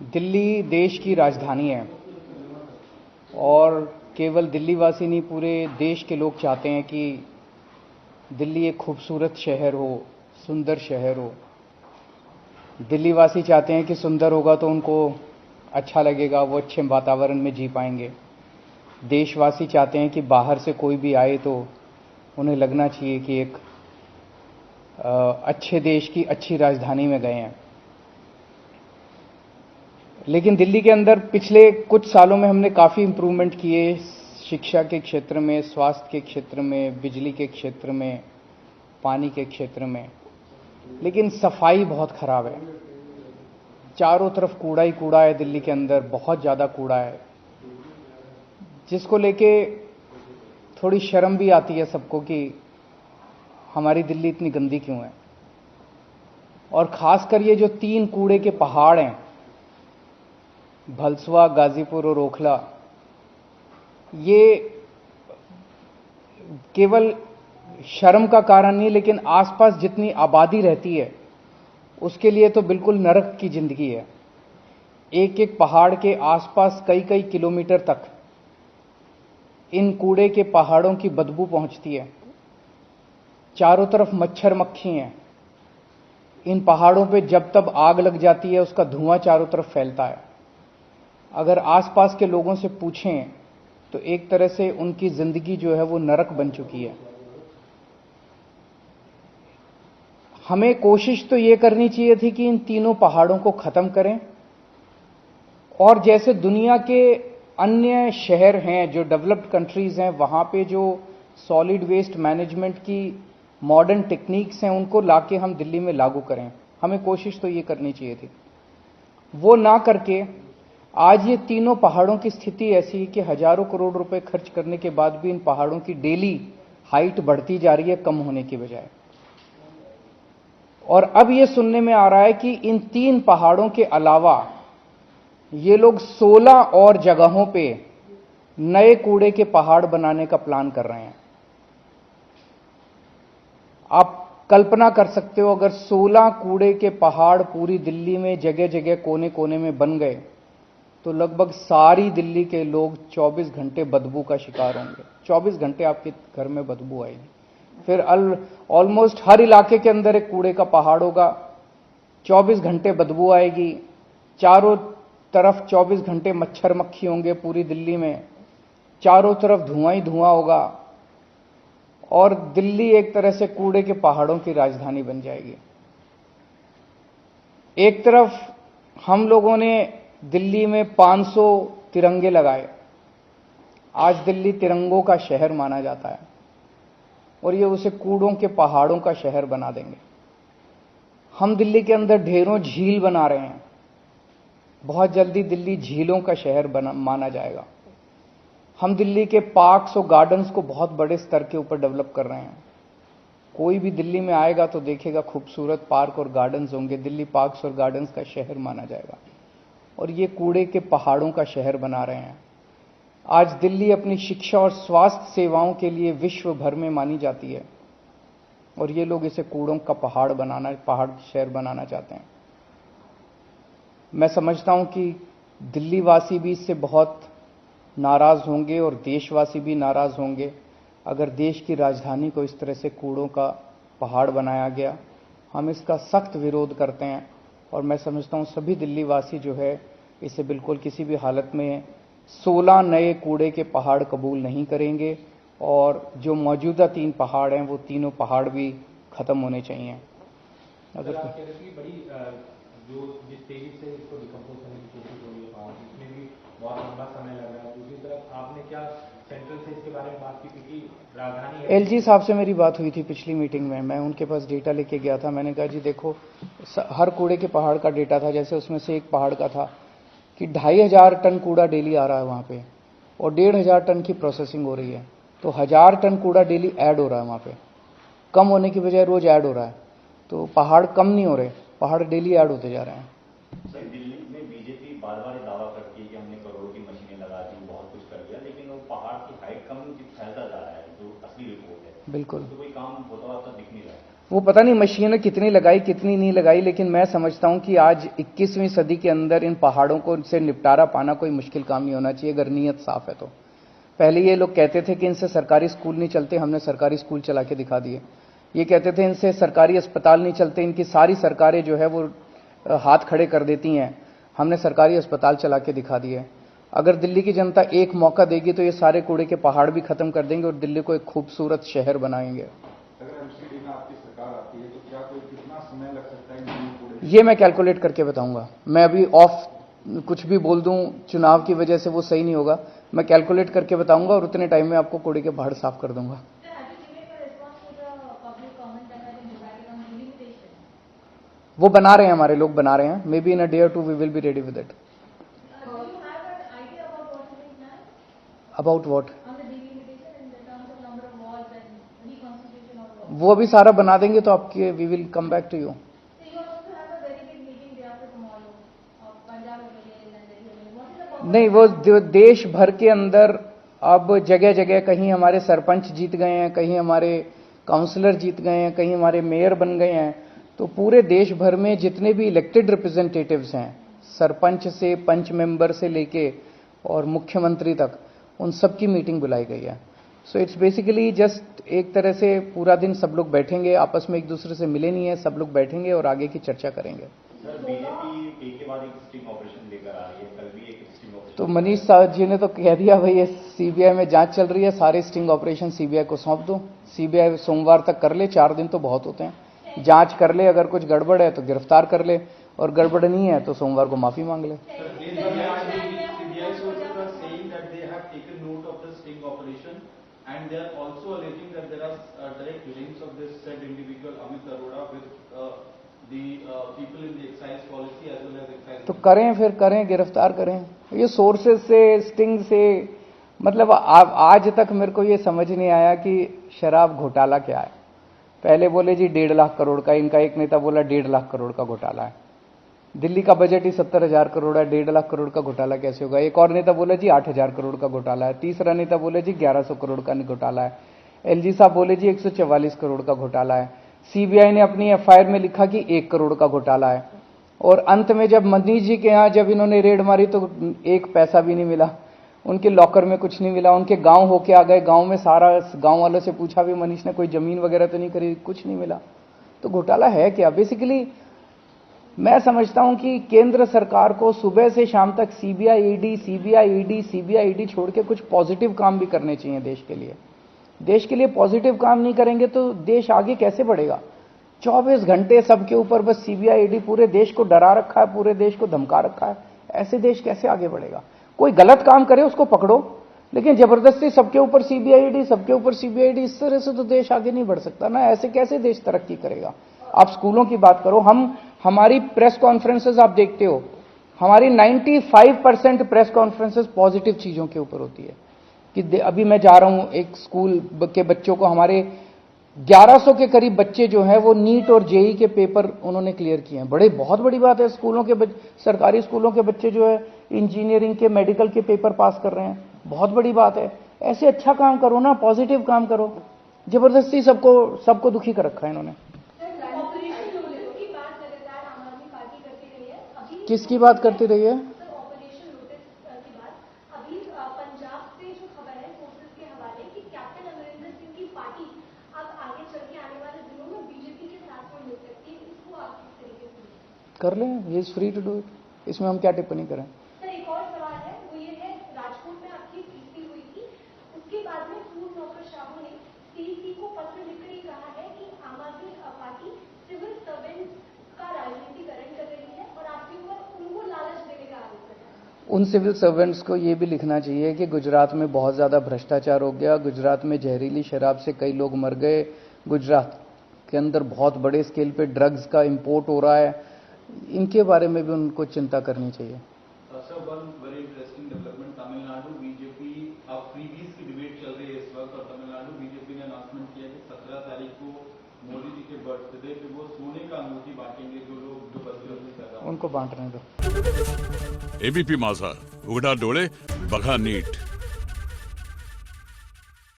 दिल्ली देश की राजधानी है और केवल दिल्ली वासी नहीं, पूरे देश के लोग चाहते हैं कि दिल्ली एक खूबसूरत शहर हो, सुंदर शहर हो। दिल्ली वासी चाहते हैं कि सुंदर होगा तो उनको अच्छा लगेगा, वो अच्छे वातावरण में जी पाएंगे। देशवासी चाहते हैं कि बाहर से कोई भी आए तो उन्हें लगना चाहिए कि एक अच्छे देश की अच्छी राजधानी में गए हैं। लेकिन दिल्ली के अंदर पिछले कुछ सालों में हमने काफ़ी इंप्रूवमेंट किए, शिक्षा के क्षेत्र में, स्वास्थ्य के क्षेत्र में, बिजली के क्षेत्र में, पानी के क्षेत्र में। लेकिन सफाई बहुत खराब है। चारों तरफ कूड़ा ही कूड़ा है दिल्ली के अंदर, बहुत ज़्यादा कूड़ा है, जिसको लेके थोड़ी शर्म भी आती है सबको कि हमारी दिल्ली इतनी गंदी क्यों है। और खासकर ये जो 3 कूड़े के पहाड़ हैं, भलसवा, गाजीपुर और ओखला, ये केवल शर्म का कारण नहीं, लेकिन आसपास जितनी आबादी रहती है उसके लिए तो बिल्कुल नरक की जिंदगी है। एक एक पहाड़ के आसपास कई कई किलोमीटर तक इन कूड़े के पहाड़ों की बदबू पहुंचती है। चारों तरफ मच्छर मक्खी हैं। इन पहाड़ों पे जब तब आग लग जाती है, उसका धुआं चारों तरफ फैलता है। अगर आसपास के लोगों से पूछें तो एक तरह से उनकी जिंदगी जो है वो नरक बन चुकी है। हमें कोशिश तो ये करनी चाहिए थी कि इन तीनों पहाड़ों को खत्म करें, और जैसे दुनिया के अन्य शहर हैं, जो डेवलप्ड कंट्रीज हैं, वहां पे जो सॉलिड वेस्ट मैनेजमेंट की मॉडर्न टेक्निक्स हैं, उनको लाके हम दिल्ली में लागू करें। हमें कोशिश तो ये करनी चाहिए थी। वो ना करके आज ये तीनों पहाड़ों की स्थिति ऐसी है कि हजारों करोड़ रुपए खर्च करने के बाद भी इन पहाड़ों की डेली हाइट बढ़ती जा रही है, कम होने की बजाय। और अब ये सुनने में आ रहा है कि इन 3 पहाड़ों के अलावा ये लोग 16 और जगहों पे नए कूड़े के पहाड़ बनाने का प्लान कर रहे हैं। आप कल्पना कर सकते हो, अगर 16 कूड़े के पहाड़ पूरी दिल्ली में जगह जगह कोने कोने में बन गए तो लगभग सारी दिल्ली के लोग 24 घंटे बदबू का शिकार होंगे। 24 घंटे आपके घर में बदबू आएगी। फिर ऑलमोस्ट हर इलाके के अंदर एक कूड़े का पहाड़ होगा, 24 घंटे बदबू आएगी, चारों तरफ 24 घंटे मच्छर मक्खी होंगे पूरी दिल्ली में, चारों तरफ धुआं ही धुआं होगा, और दिल्ली एक तरह से कूड़े के पहाड़ों की राजधानी बन जाएगी। एक तरफ हम लोगों ने दिल्ली में 500 तिरंगे लगाए। आज दिल्ली तिरंगों का शहर माना जाता है, और ये उसे कूड़ों के पहाड़ों का शहर बना देंगे। हम दिल्ली के अंदर ढेरों झील बना रहे हैं। बहुत जल्दी दिल्ली झीलों का शहर माना जाएगा। हम दिल्ली के पार्क्स और गार्डन्स को बहुत बड़े स्तर के ऊपर डेवलप कर रहे हैं। कोई भी दिल्ली में आएगा तो देखेगा खूबसूरत पार्क और गार्डन्स होंगे। दिल्ली पार्क्स और गार्डन्स का शहर माना जाएगा, और ये कूड़े के पहाड़ों का शहर बना रहे हैं। आज दिल्ली अपनी शिक्षा और स्वास्थ्य सेवाओं के लिए विश्व भर में मानी जाती है, और ये लोग इसे कूड़ों का पहाड़ शहर बनाना चाहते हैं। मैं समझता हूं कि दिल्ली वासी भी इससे बहुत नाराज होंगे और देशवासी भी नाराज होंगे अगर देश की राजधानी को इस तरह से कूड़ों का पहाड़ बनाया गया। हम इसका सख्त विरोध करते हैं, और मैं समझता हूं सभी दिल्ली वासी जो है इसे बिल्कुल किसी भी हालत में 16 नए कूड़े के पहाड़ कबूल नहीं करेंगे, और जो मौजूदा 3 पहाड़ हैं वो तीनों पहाड़ भी खत्म होने चाहिए। अगर बड़ी जो जिस तेजी से इसको डिकम्पोज करने की कोशिश हो रही है पहाड़, इसमें भी बहुत लंबा समय लग रहा है। दूसरी तरफ आपने क्या सेंट्रल से इसके बारे में बात की, क्योंकि राजधानी एलजी साहब से मेरी बात हुई थी पिछली मीटिंग में। मैं उनके पास डेटा लेके गया था। मैंने कहा जी देखो, हर कूड़े के पहाड़ का डेटा था। जैसे उसमें से एक पहाड़ का था कि 2500 टन कूड़ा डेली आ रहा है वहां पे, और 1500 टन की प्रोसेसिंग हो रही है। तो 1000 टन कूड़ा डेली ऐड हो रहा है वहां पे, कम होने की बजाय रोज ऐड हो रहा है। तो पहाड़ कम नहीं हो रहे, पहाड़ डेली ऐड होते जा रहे हैं। सर, दिल्ली में बीजेपी बार बार दावा करती है कि हमने करोड़ों की मशीनें लगा दी, बहुत कुछ कर दिया, लेकिन वो पहाड़ की हाइट कम फैलता जा रहा है, जो असली रिपोर्ट है। बिल्कुल। तो कोई काम होता हुआ तो दिख नहीं रहा है। वो पता नहीं मशीनें कितनी लगाई कितनी नहीं लगाई, लेकिन मैं समझता हूं कि आज 21वीं सदी के अंदर इन पहाड़ों को से निपटारा पाना कोई मुश्किल काम नहीं होना चाहिए अगर नीयत साफ है तो। पहले ये लोग कहते थे कि इनसे सरकारी स्कूल नहीं चलते, हमने सरकारी स्कूल चला के दिखा दिए। ये कहते थे इनसे सरकारी अस्पताल नहीं चलते, इनकी सारी सरकारें जो है वो हाथ खड़े कर देती हैं, हमने सरकारी अस्पताल चला के दिखा दिए। अगर दिल्ली की जनता एक मौका देगी तो ये सारे कूड़े के पहाड़ भी खत्म कर देंगे और दिल्ली को एक खूबसूरत शहर बनाएंगे। अगर एमसीडी में आपकी सरकार आती है तो क्या कोई कितना समय लग सकता है इन कूड़े? ये मैं कैलकुलेट करके बताऊंगा। मैं अभी ऑफ कुछ भी बोल दूं चुनाव की वजह से वो सही नहीं होगा। मैं कैलकुलेट करके बताऊंगा और उतने टाइम में आपको कूड़े के पहाड़ साफ कर दूंगा। वो बना रहे हैं, हमारे लोग बना रहे हैं। Maybe in a day or two we will be ready with it. About what? वो अभी सारा बना देंगे तो आपके we will come back to you. नहीं, वो देश भर के अंदर अब जगह जगह कहीं हमारे सरपंच जीत गए हैं, कहीं हमारे काउंसलर जीत गए हैं, कहीं हमारे मेयर बन गए हैं। तो पूरे देश भर में जितने भी इलेक्टेड रिप्रेजेंटेटिव्स हैं, सरपंच से पंच मेंबर से लेके और मुख्यमंत्री तक, उन सब की मीटिंग बुलाई गई है। सो इट्स बेसिकली जस्ट एक तरह से पूरा दिन सब लोग बैठेंगे, आपस में एक दूसरे से मिले नहीं है, सब लोग बैठेंगे और आगे की चर्चा करेंगे। सर, बीजेपी एक के बाद एक स्टिंग ऑपरेशन लेकर आ रही है, कल भी एक स्टिंग ऑपरेशन। तो मनीष साहब जी ने तो कह दिया भाई ये सीबीआई में जांच चल रही है, सारे स्टिंग ऑपरेशन सीबीआई को सौंप दो। सीबीआई सोमवार तक कर ले, 4 दिन तो बहुत होते हैं। जांच कर ले, अगर कुछ गड़बड़ है तो गिरफ्तार कर ले, और गड़बड़ नहीं है तो सोमवार को माफी मांग ले। And they are also alleging that there are direct links of this said individual Amit Arora with the people in the excise policy as well as excise. तो करें, फिर करें, गिरफ्तार करें। ये सोर्सेज से, स्टिंग से, मतलब आज तक मेरे को ये समझ नहीं आया कि शराब घोटाला क्या है। पहले बोले जी 1.5 लाख करोड़ का, इनका एक नेता बोला 1.5 लाख करोड़ का घोटाला है। दिल्ली का बजट ही 70,000 करोड़ है, 1.5 लाख करोड़ का घोटाला कैसे होगा? एक और नेता बोले जी 8,000 करोड़ का घोटाला है। तीसरा नेता बोले जी 1100 करोड़ का घोटाला है। एलजी साहब बोले जी 144 करोड़ का घोटाला है। सीबीआई ने अपनी एफआईआर में लिखा कि 1 करोड़ का घोटाला है। और अंत में जब मनीष जी के यहाँ जब इन्होंने रेड मारी तो 1 पैसा भी नहीं मिला, उनके लॉकर में कुछ नहीं मिला। उनके गांव होके आ गए, गांव में सारा गांव वालों से पूछा भी मनीष ने, कोई जमीन वगैरह तो नहीं खरीदी, कुछ नहीं मिला। तो घोटाला है क्या? बेसिकली मैं समझता हूं कि केंद्र सरकार को सुबह से शाम तक सीबीआई ईडी छोड़ के कुछ पॉजिटिव काम भी करने चाहिए देश के लिए। देश के लिए पॉजिटिव काम नहीं करेंगे तो देश आगे कैसे बढ़ेगा? 24 घंटे सबके ऊपर बस सीबीआई ईडी, पूरे देश को डरा रखा है, पूरे देश को धमका रखा है। ऐसे देश कैसे आगे बढ़ेगा? कोई गलत काम करे उसको पकड़ो, लेकिन जबरदस्ती सबके ऊपर सीबीआई ईडी, सबके ऊपर सीबीआई ईडी, इस तरह से तो देश आगे नहीं बढ़ सकता ना। ऐसे कैसे देश तरक्की करेगा? आप स्कूलों की बात करो, हमारी प्रेस कॉन्फ्रेंसेस आप देखते हो, हमारी 95% प्रेस कॉन्फ्रेंसेस पॉजिटिव चीजों के ऊपर होती है। कि अभी मैं जा रहा हूं एक स्कूल के बच्चों को, हमारे 1100 के करीब बच्चे जो हैं वो नीट और जेई के पेपर उन्होंने क्लियर किए हैं। बहुत बड़ी बात है। स्कूलों के सरकारी स्कूलों के बच्चे जो है इंजीनियरिंग के, मेडिकल के पेपर पास कर रहे हैं, बहुत बड़ी बात है। ऐसे अच्छा काम करो ना, पॉजिटिव काम करो। जबरदस्ती सबको दुखी कर रखा है इन्होंने। किसकी बात करती रही है? कर लें, he is free to do it. इसमें हम क्या टिप्पणी करें? सर, एक और सवाल है, वो ये है, राजकोट में आपकी तीसरी हुई थी, उसके बाद में पूर्व नौकर शाहों ने सीईसी को पत्र लिखकर ही कहा है कि आम आदमी पार्टी सिविल सर्वेंट का राजनीतिकरण कर रही है और आपके ऊपर उनको लालच देने का आरोप है। उन सिविल सर्वेंट्स को ये भी लिखना चाहिए कि गुजरात में बहुत ज्यादा भ्रष्टाचार हो गया, गुजरात में जहरीली शराब से कई लोग मर गए, गुजरात के अंदर बहुत बड़े स्केल पे ड्रग्स का इंपोर्ट हो रहा है। इनके बारे में भी उनको चिंता करनी चाहिए। Sir, one very interesting development, Tamil Nadu BJP, अब फ्रीबीज की डिबेट चल रही है इस वक्त, और तमिलनाडु बीजेपी ने अनाउंसमेंट किया कि 17 तारीख को मोदी जी के बर्थडे पे वो सोने का अंगूठी बांटेंगे जो लोग जो बदले कर रहे हैं, उनको बांटने दो। एबीपी माझा, उघडा डोळे बघा नीट।